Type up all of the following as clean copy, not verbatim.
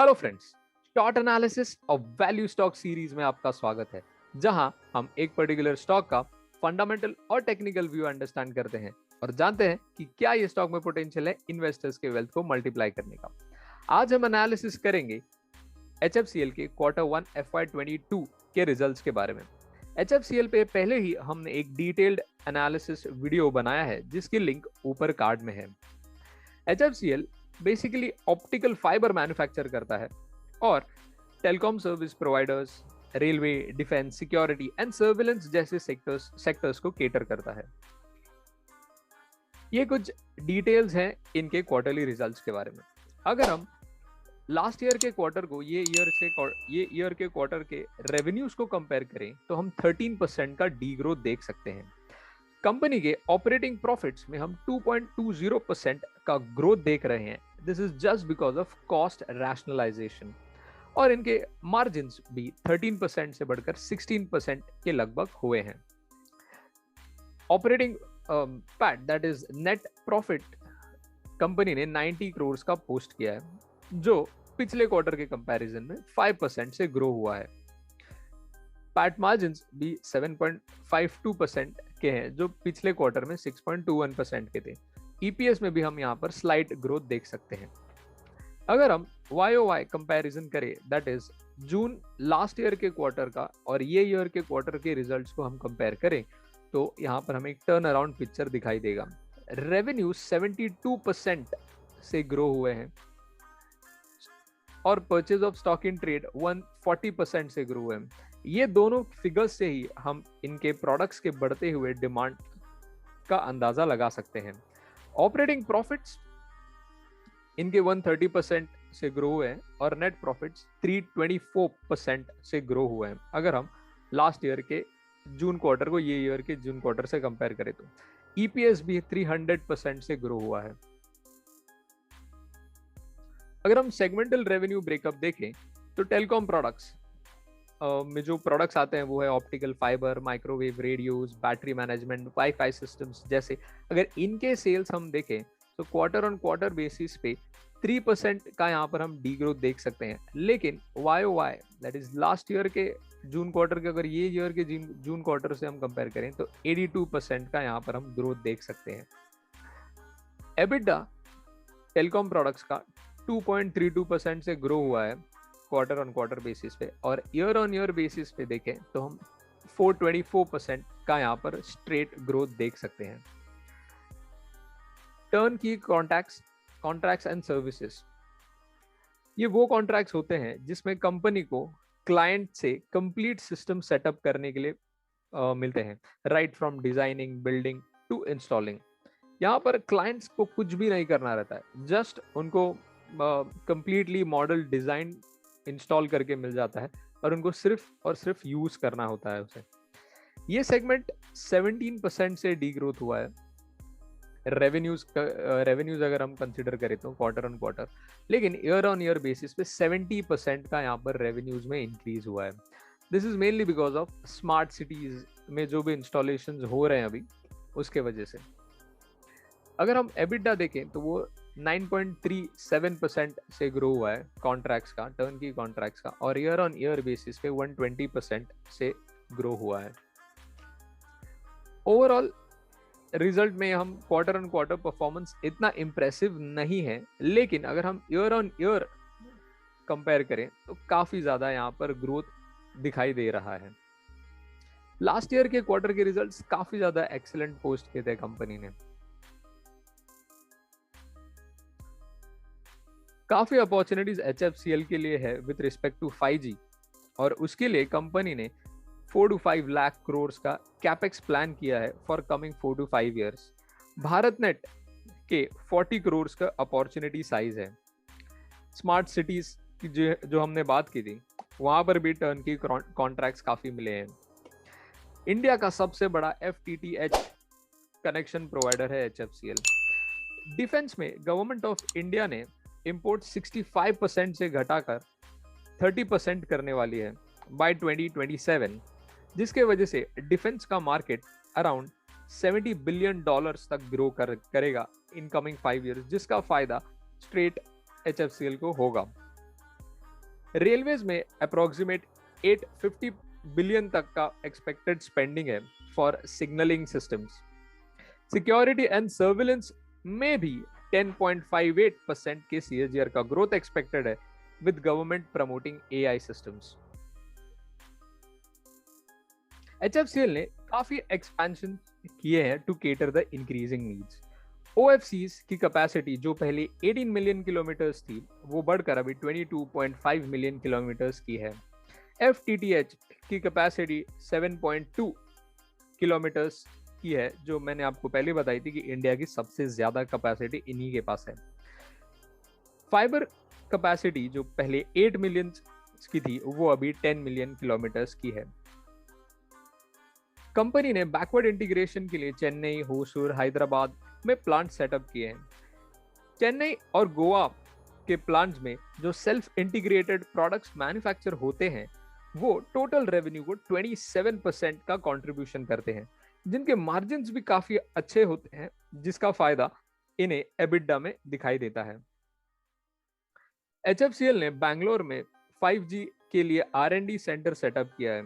Hello friends, short analysis of value stock series में आपका स्वागत है, जहां हम एक पर्टिकुलर स्टॉक का फंडामेंटल और टेक्निकल व्यू अंडरस्टैंड करते हैं और जानते हैं कि क्या ये स्टॉक में पोटेंशियल है इन्वेस्टर्स के वेल्थ को मल्टीप्लाई करने का। आज हम एनालिसिस करेंगे HFCL के Q1 FY22 के रिजल्ट्स के बारे में। HFCL पे पहले ही हमने एक डिटेल्ड एनालिसिस वीडियो बनाया है, जिसकी लिंक ऊपर कार्ड में है। HFCL basically optical fibre manufacture करता है और telecom service providers, railway, defence, security and surveillance जैसे सेक्टर्स को केटर करता है। ये कुछ डिटेल्स हैं इनके क्वार्टरली रिजल्ट्स के बारे में। अगर हम लास्ट ईयर के क्वार्टर को ये ईयर के क्वार्टर के रेवेन्यूज को कंपेयर करें तो हम 13% का डी ग्रोथ देख सकते हैं। कंपनी के ऑपरेटिंग प्रॉफिट्स में हम 2.20% का ग्रोथ देख रहे हैं। This is just because of cost rationalisation. और इनके मार्जिन्स भी 13% से बढ़कर 16% के लगभग हुए हैं। Operating PAT that is net profit company ने 90 करोड़ का पोस्ट किया है, जो पिछले क्वार्टर के कंपैरिजन में 5% से ग्रो हुआ है। पैट मार्जिन्स भी 7.52% के हैं, जो पिछले क्वार्टर में 6.21% के थे। ईपीएस में भी हम यहाँ पर स्लाइट ग्रोथ देख सकते हैं। अगर हम YOY कंपैरिजन करें, that is June last year के क्वार्टर का और ये ईयर के क्वार्टर के रिजल्ट्स को हम कंपेयर करें तो यहाँ पर हमें एक टर्न अराउंड पिक्चर दिखाई देगा। रेवेन्यू 72% से ग्रो हुए हैं और purchase of stock in trade 140% से ग्रो हुए हैं। ये दोनों फिगर्स से ही हम इनके प्रोडक्ट्स के बढ़ते हुए डिमांड का अंदाजा लगा सकते हैं। ऑपरेटिंग प्रॉफिट्स इनके 130% से ग्रो हुए हैं और नेट प्रॉफिट्स 324% से ग्रो हुए हैं। अगर हम लास्ट ईयर के जून क्वार्टर को ये ईयर के जून क्वार्टर से कंपेयर करें तो ईपीएस भी 300% से ग्रो हुआ है। अगर हम सेगमेंटल रेवेन्यू ब्रेकअप देखें तो टेलीकॉम प्रोडक्ट्स में जो प्रोडक्ट्स आते हैं वो है optical fibre, microwave radios, battery management, wifi systems जैसे। अगर इनके सेल्स हम देखें तो क्वार्टर ऑन क्वार्टर बेसिस पे 3% का यहाँ पर हम डी ग्रोथ देख सकते हैं। लेकिन YOY that is last year के जून क्वार्टर के अगर ये ईयर के जून क्वार्टर से हम कंपेयर करें तो 82% का यहाँ पर हम ग्रोथ देख सकते हैं। एबिटा टेलीकॉम प्रोडक्ट्स का 2.32% से ग्रो हुआ है क्वार्टर ऑन क्वार्टर बेसिस पे, और ईयर ऑन ईयर बेसिस पे देखें तो हम 424% का यहाँ पर स्ट्रेट ग्रोथ देख सकते हैं। टर्न की कॉन्ट्रैक्ट्स एंड सर्विसेज, ये वो कॉन्ट्रैक्ट्स होते हैं जिसमें कंपनी को क्लाइंट से कंप्लीट सिस्टम सेटअप करने के लिए मिलते हैं, right from designing, building to installing. यहाँ पर क्लाइंट्स को कुछ भी नहीं करना रहता है, जस्ट उनको कंप्लीटली मॉडल डिजाइन इंस्टॉल करके मिल जाता है और उनको सिर्फ और सिर्फ यूज करना होता है उसे। ये सेगमेंट 17% से डी ग्रोथ हुआ है रेवेन्यूज अगर हम कंसिडर करें तो क्वार्टर ऑन क्वार्टर, लेकिन ईयर ऑन ईयर बेसिस पे 70% का यहाँ पर रेवेन्यूज में इंक्रीज हुआ है। This is mainly because of smart cities में जो भी इंस्टॉलेशन हो रहे हैं अभी, उसके वजह से। अगर हम एबिटा देखें तो वो 9.37% से ग्रो हुआ है कॉन्ट्रैक्ट्स का, टर्न की कॉन्ट्रैक्ट्स का, और ईयर ऑन ईयर बेसिस पे 120% से ग्रो हुआ है। ओवरऑल रिजल्ट में हम क्वार्टर ऑन क्वार्टर परफॉर्मेंस इतना इंप्रेसिव नहीं है, लेकिन अगर हम ईयर ऑन ईयर कंपेयर करें तो काफी ज्यादा यहाँ पर ग्रोथ दिखाई दे रहा है। लास्ट ईयर के क्वार्टर के रिजल्ट्स काफी ज्यादा एक्सीलेंट पोस्ट किए थे कंपनी ने। काफी अपॉर्चुनिटीज HFCL के लिए है विद रिस्पेक्ट टू 5G, और उसके लिए कंपनी ने 4 to 5 लाख करोड़ का कैपेक्स प्लान किया है for coming 4 to 5 years. Bharat net के 40 करोड़ का अपॉर्चुनिटी साइज है। स्मार्ट सिटीज की जो हमने बात की थी, वहां पर भी टर्न की कॉन्ट्रैक्ट्स काफी मिले हैं। इंडिया का सबसे बड़ा FTTH कनेक्शन प्रोवाइडर है HFCL। डिफेंस में गवर्नमेंट ऑफ इंडिया ने इंपोर्ट 65% से घटाकर 30% करने वाली है बाय 2027, जिसके वजह से डिफेंस का मार्केट अराउंड $70 बिलियन तक ग्रो करेगा इन कमिंग 5 ईयर्स, जिसका फायदा स्ट्रेट HFCL को होगा। रेलवेज में अप्रोक्सीमेट 850 बिलियन तक का एक्सपेक्टेड स्पेंडिंग है for signalling systems. Security and surveillance में भी 10.58% के CAGR का ग्रोथ एक्सपेक्टेड है, with government promoting AI systems. HFCL ने काफी एक्सपेंशन किए हैं to cater the increasing needs. OFCs की कैपेसिटी जो पहले 18 मिलियन किलोमीटर्स थी, वो बढ़कर अभी 22.5 मिलियन किलोमीटर्स की है। FTTH की कैपेसिटी 7.2 किलोमीटर्स की है, जो मैंने आपको पहले बताई थी कि इंडिया की सबसे ज्यादा कैपेसिटी इन्हीं के पास है। फाइबर कैपेसिटी जो पहले 8 मिलियन की थी, वो अभी 10 मिलियन किलोमीटर्स की है। कंपनी ने बैकवर्ड इंटीग्रेशन के लिए चेन्नई, होसूर, हैदराबाद में प्लांट सेटअप किए हैं। चेन्नई और गोवा के प्लांट्स में जो सेल्फ इंटीग्रेटेड प्रोडक्ट्स मैन्युफैक्चर होते हैं, वो टोटल रेवेन्यू को 27% का कंट्रीब्यूशन करते हैं, जिनके मार्जिन्स भी काफी अच्छे होते हैं, जिसका फायदा इन्हें एबिडा में दिखाई देता है। HFCL ने बैंगलोर में 5G के लिए R&D सेंटर सेटअप किया है,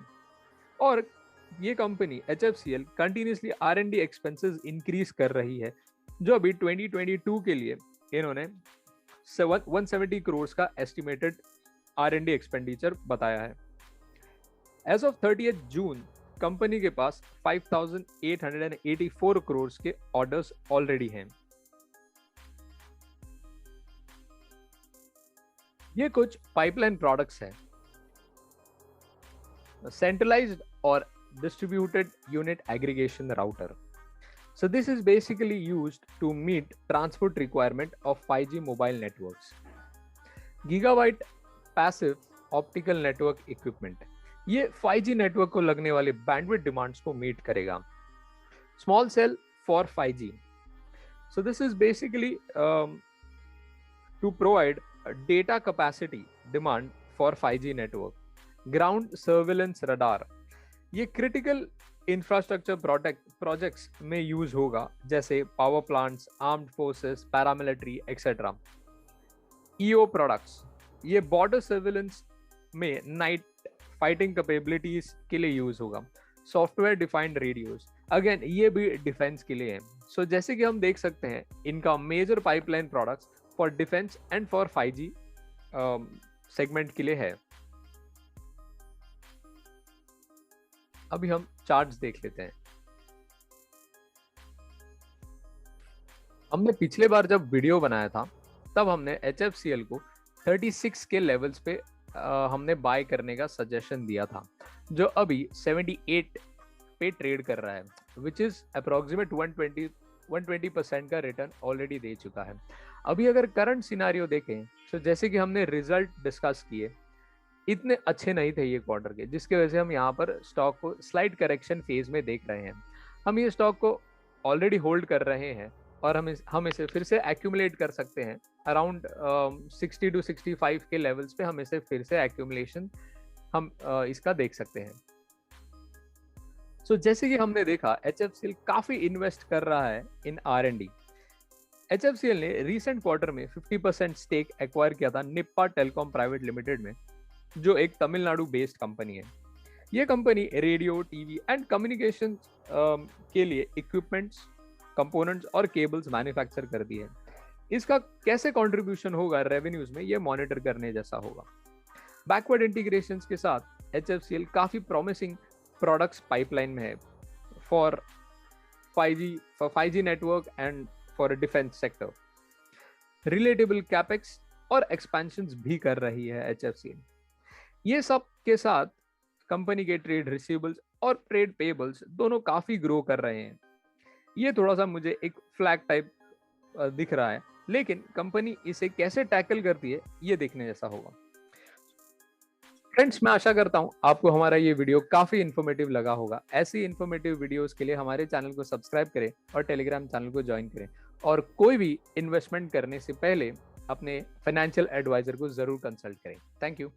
और ये company HFCL continuously R&D expenses increase कर रही है, जो अभी 2022 के लिए इन्होंने 170 करोड़ का एस्टिमेटेड R&D एक्सपेंडिचर बताया है। एज ऑफ 30 जून कंपनी के पास 5,884 करोड़ के ऑर्डर्स ऑलरेडी हैं। ये कुछ पाइपलाइन प्रोडक्ट्स हैं। सेंट्रलाइज्ड और distributed unit aggregation router. So this is basically used to meet transport requirement of 5G mobile networks. Gigabyte passive optical network equipment. ये 5G network को लगने वाले बैंडविड्थ डिमांड्स को मीट करेगा। Small cell for 5G. So this is basically to provide a data capacity demand for 5G network. Ground surveillance radar. ये critical infrastructure projects में use होगा, जैसे power plants, armed forces, paramilitary etcetera. EO products, ये border surveillance में night fighting capabilities के लिए use होगा। Software defined radios, again ये भी डिफेंस के लिए है। सो जैसे कि हम देख सकते हैं, इनका major pipeline products for defence and for 5G segment के लिए है। अभी हम चार्ट्स देख लेते हैं। हमने पिछले बार जब वीडियो बनाया था, तब हमने HFCL को 36 के लेवल्स पे हमने बाय करने का सजेशन दिया था, जो अभी 78 पे ट्रेड कर रहा है, विच इज अप्रोक्सीमेट 120% का रिटर्न ऑलरेडी दे चुका है। अभी अगर करंट सिनारियो देखें, तो जैसे कि हमने रिजल्ट डिस्कस किए, इतने अच्छे नहीं थे ये क्वार्टर के, जिसकी वजह से हम यहाँ पर स्टॉक को स्लाइड करेक्शन फेज में देख रहे हैं। हम ये स्टॉक को ऑलरेडी होल्ड कर रहे हैं, और हम इसे फिर से एक्यूमुलेट कर सकते हैं अराउंड 60 to 65 के लेवल्स पे। हम इसे फिर से एक्यूमुलेशन हम इसका देख सकते हैं। सो जैसे कि हमने देखा, HFCL काफी इन्वेस्ट कर रहा है इन R&D। HFCL ने रिसेंट क्वार्टर में 50% स्टेक एक्वायर किया था निप्पा टेलीकॉम प्राइवेट लिमिटेड में, जो एक तमिलनाडु बेस्ड कंपनी है। ये company radio, TV and communication के लिए इक्विपमेंट्स, कंपोनेंट्स और केबल्स मैन्युफैक्चर करती है। इसका कैसे कंट्रीब्यूशन होगा रेवेन्यूज में, ये मॉनिटर करने जैसा होगा। बैकवर्ड इंटीग्रेशन के साथ HFCL काफी प्रॉमिसिंग प्रोडक्ट्स पाइपलाइन में है for 5G network and for defence sector. Relatable capex और एक्सपेंशंस भी कर रही है HFCL। ये सब के साथ कंपनी के ट्रेड रिसीवेबल्स और ट्रेड पेबल्स दोनों काफी ग्रो कर रहे हैं। ये थोड़ा सा मुझे एक फ्लैग टाइप दिख रहा है, लेकिन कंपनी इसे कैसे टैकल करती है, ये देखने जैसा होगा। फ्रेंड्स, मैं आशा करता हूं आपको हमारा ये वीडियो काफी इन्फॉर्मेटिव लगा होगा। ऐसी इन्फॉर्मेटिव वीडियोस के लिए हमारे चैनल को सब्सक्राइब करें और टेलीग्राम चैनल को ज्वाइन करें, और कोई भी इन्वेस्टमेंट करने से पहले अपने फाइनेंशियल एडवाइजर को जरूर कंसल्ट करें। Thank you.